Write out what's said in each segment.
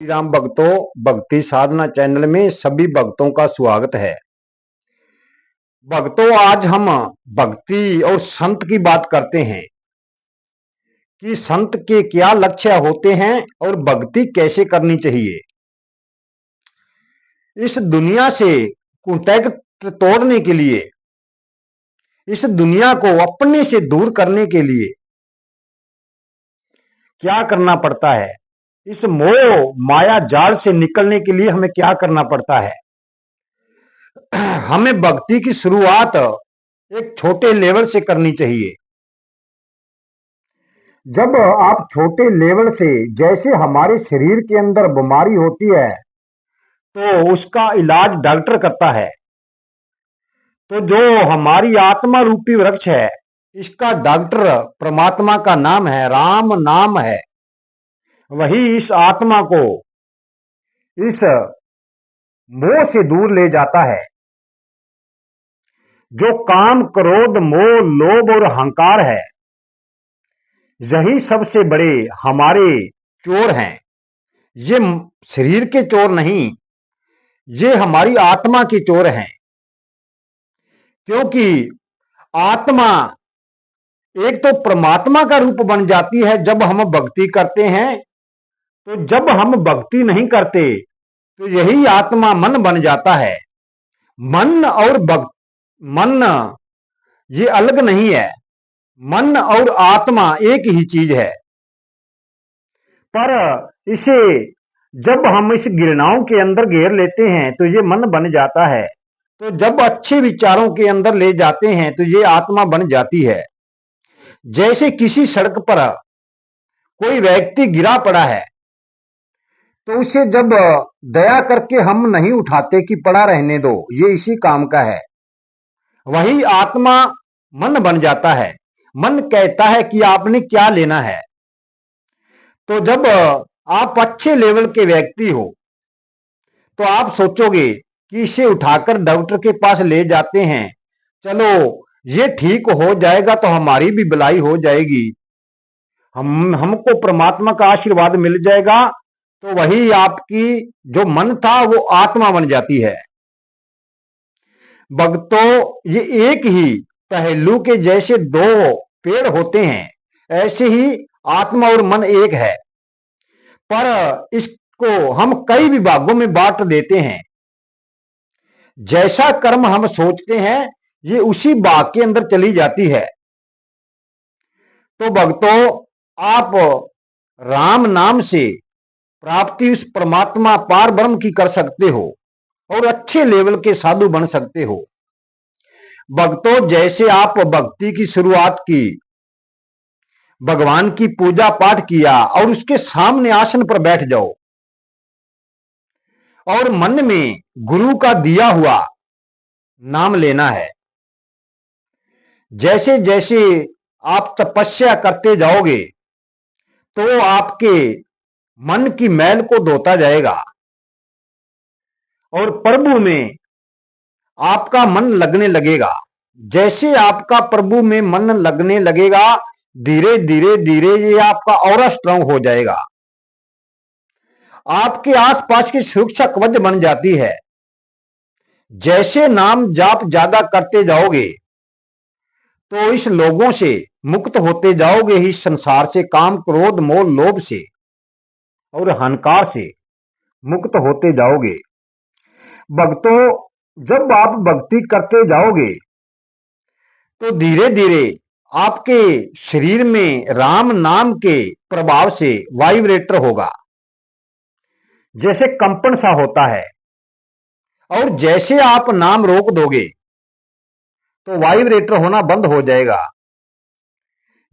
श्री राम भक्तों, भक्ति साधना चैनल में सभी भक्तों का स्वागत है। भक्तों, आज हम भक्ति और संत की बात करते हैं कि संत के क्या लक्ष्य होते हैं और भक्ति कैसे करनी चाहिए। इस दुनिया से कुंटैक्ट तोड़ने के लिए, इस दुनिया को अपने से दूर करने के लिए क्या करना पड़ता है, इस मोह माया जाल से निकलने के लिए हमें क्या करना पड़ता है। हमें भक्ति की शुरुआत एक छोटे लेवल से करनी चाहिए। जब आप छोटे लेवल से, जैसे हमारे शरीर के अंदर बीमारी होती है तो उसका इलाज डॉक्टर करता है, तो जो हमारी आत्मा रूपी वृक्ष है, इसका डॉक्टर परमात्मा का नाम है, राम नाम है। वही इस आत्मा को इस मोह से दूर ले जाता है। जो काम, क्रोध, मोह, लोभ और अहंकार है, यही सबसे बड़े हमारे चोर हैं। ये शरीर के चोर नहीं, ये हमारी आत्मा के चोर हैं। क्योंकि आत्मा एक तो परमात्मा का रूप बन जाती है जब हम भक्ति करते हैं, तो जब हम भक्ति नहीं करते तो यही आत्मा मन बन जाता है। मन और मन ये अलग नहीं है, मन और आत्मा एक ही चीज है। पर इसे जब हम इस गिरनाओं के अंदर घेर लेते हैं तो ये मन बन जाता है, तो जब अच्छे विचारों के अंदर ले जाते हैं तो ये आत्मा बन जाती है। जैसे किसी सड़क पर कोई व्यक्ति गिरा पड़ा है, तो उसे जब दया करके हम नहीं उठाते कि पड़ा रहने दो, ये इसी काम का है। वही आत्मा मन बन जाता है। मन कहता है कि आपने क्या लेना है। तो जब आप अच्छे लेवल के व्यक्ति हो तो आप सोचोगे कि इसे उठाकर डॉक्टर के पास ले जाते हैं, चलो ये ठीक हो जाएगा तो हमारी भी भलाई हो जाएगी, हमको परमात्मा का आशीर्वाद मिल जाएगा। तो वही आपकी जो मन था वो आत्मा बन जाती है। भक्तों, ये एक ही पहलू के जैसे दो पेड़ होते हैं, ऐसे ही आत्मा और मन एक है, पर इसको हम कई विभागों में बांट देते हैं। जैसा कर्म हम सोचते हैं ये उसी भाग के अंदर चली जाती है। तो भक्तों, आप राम नाम से प्राप्ति उस परमात्मा पार ब्रह्म की कर सकते हो और अच्छे लेवल के साधु बन सकते हो। भक्तों, जैसे आप भक्ति की शुरुआत की, भगवान की पूजा पाठ किया और उसके सामने आसन पर बैठ जाओ और मन में गुरु का दिया हुआ नाम लेना है। जैसे जैसे आप तपस्या करते जाओगे तो आपके मन की मैल को धोता जाएगा और प्रभु में आपका मन लगने लगेगा। जैसे आपका प्रभु में मन लगने लगेगा, धीरे धीरे धीरे ये आपका ऑरा स्ट्रांग हो जाएगा। आपके आसपास की सुरक्षा कवच बन जाती है। जैसे नाम जाप ज्यादा करते जाओगे तो इस लोगों से मुक्त होते जाओगे, इस संसार से, काम, क्रोध, मोह, लोभ से और अहंकार से मुक्त होते जाओगे। भक्तों, जब आप भक्ति करते जाओगे तो धीरे धीरे आपके शरीर में राम नाम के प्रभाव से वाइब्रेटर होगा, जैसे कंपन सा होता है। और जैसे आप नाम रोक दोगे तो वाइब्रेटर होना बंद हो जाएगा।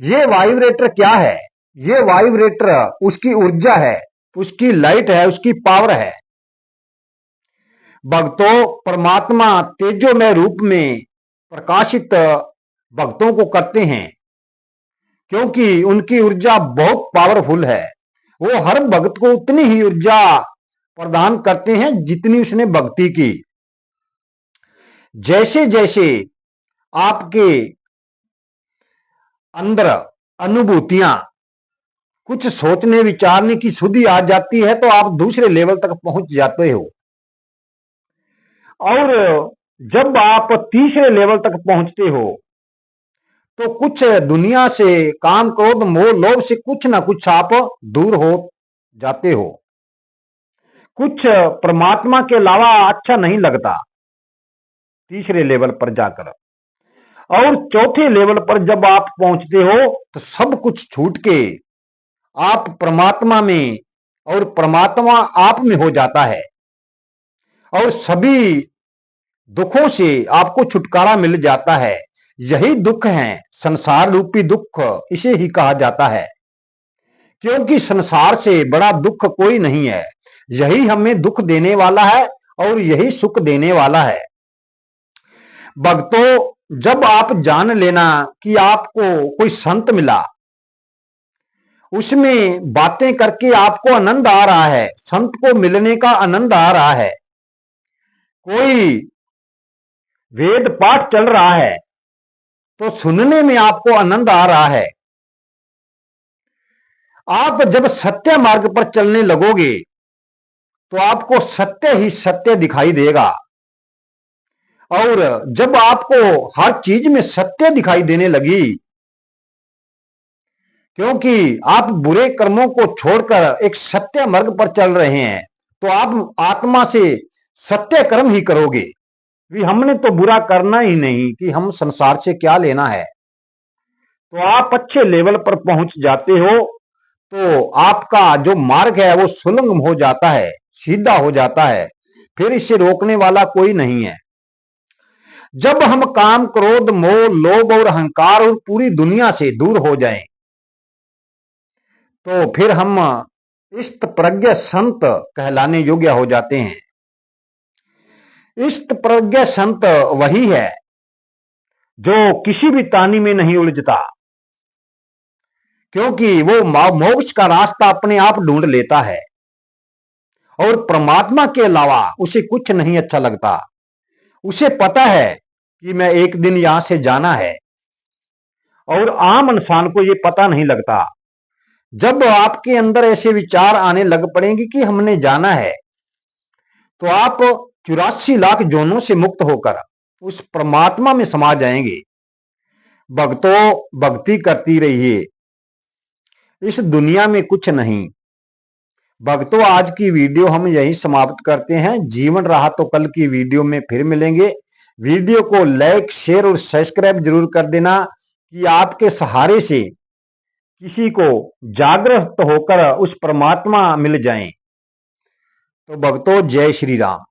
ये वाइब्रेटर क्या है? ये वाइब्रेटर उसकी ऊर्जा है, उसकी लाइट है, उसकी पावर है। भक्तों, परमात्मा तेजोमय रूप में प्रकाशित भक्तों को करते हैं, क्योंकि उनकी ऊर्जा बहुत पावरफुल है। वो हर भक्त को उतनी ही ऊर्जा प्रदान करते हैं जितनी उसने भक्ति की। जैसे जैसे आपके अंदर अनुभूतियां कुछ सोचने विचारने की शुद्धि आ जाती है तो आप दूसरे लेवल तक पहुंच जाते हो। और जब आप तीसरे लेवल तक पहुंचते हो तो कुछ दुनिया से, काम क्रोध मोह लोभ से कुछ ना कुछ आप दूर हो जाते हो। कुछ परमात्मा के अलावा अच्छा नहीं लगता तीसरे लेवल पर जाकर। और चौथे लेवल पर जब आप पहुंचते हो तो सब कुछ छूट के आप परमात्मा में, और परमात्मा आप में हो जाता है, और सभी दुखों से आपको छुटकारा मिल जाता है। यही दुख है, संसार रूपी दुख इसे ही कहा जाता है, क्योंकि संसार से बड़ा दुख कोई नहीं है। यही हमें दुख देने वाला है और यही सुख देने वाला है। भक्तों, जब आप जान लेना कि आपको कोई संत मिला, उसमें बातें करके आपको आनंद आ रहा है, संत को मिलने का आनंद आ रहा है, कोई वेद पाठ चल रहा है तो सुनने में आपको आनंद आ रहा है। आप जब सत्य मार्ग पर चलने लगोगे तो आपको सत्य ही सत्य दिखाई देगा। और जब आपको हर चीज में सत्य दिखाई देने लगी, क्योंकि आप बुरे कर्मों को छोड़कर एक सत्य मार्ग पर चल रहे हैं, तो आप आत्मा से सत्य कर्म ही करोगे। भी हमने तो बुरा करना ही नहीं, कि हम संसार से क्या लेना है। तो आप अच्छे लेवल पर पहुंच जाते हो तो आपका जो मार्ग है वो सुलंघ हो जाता है, सीधा हो जाता है, फिर इसे रोकने वाला कोई नहीं है। जब हम काम क्रोध मोह लोभ और अहंकार और पूरी दुनिया से दूर हो जाएं, तो फिर हम इष्ट प्रज्ञ संत कहलाने योग्य हो जाते हैं। इष्ट प्रज्ञ संत वही है जो किसी भी तानी में नहीं उलझता, क्योंकि वो मोक्ष का रास्ता अपने आप ढूंढ लेता है और परमात्मा के अलावा उसे कुछ नहीं अच्छा लगता। उसे पता है कि मैं एक दिन यहां से जाना है, और आम इंसान को ये पता नहीं लगता। जब आपके अंदर ऐसे विचार आने लग पड़ेंगे कि हमने जाना है, तो आप 84 लाख जोनों से मुक्त होकर उस परमात्मा में समा जाएंगे। भक्तों, भक्ति करती रहिए, इस दुनिया में कुछ नहीं। भक्तों, आज की वीडियो हम यहीं समाप्त करते हैं। जीवन रहा तो कल की वीडियो में फिर मिलेंगे। वीडियो को लाइक शेयर और सब्सक्राइब जरूर कर देना, कि आपके सहारे से किसी को जागृत होकर उस परमात्मा मिल जाएं। तो भक्तों, जय श्री राम।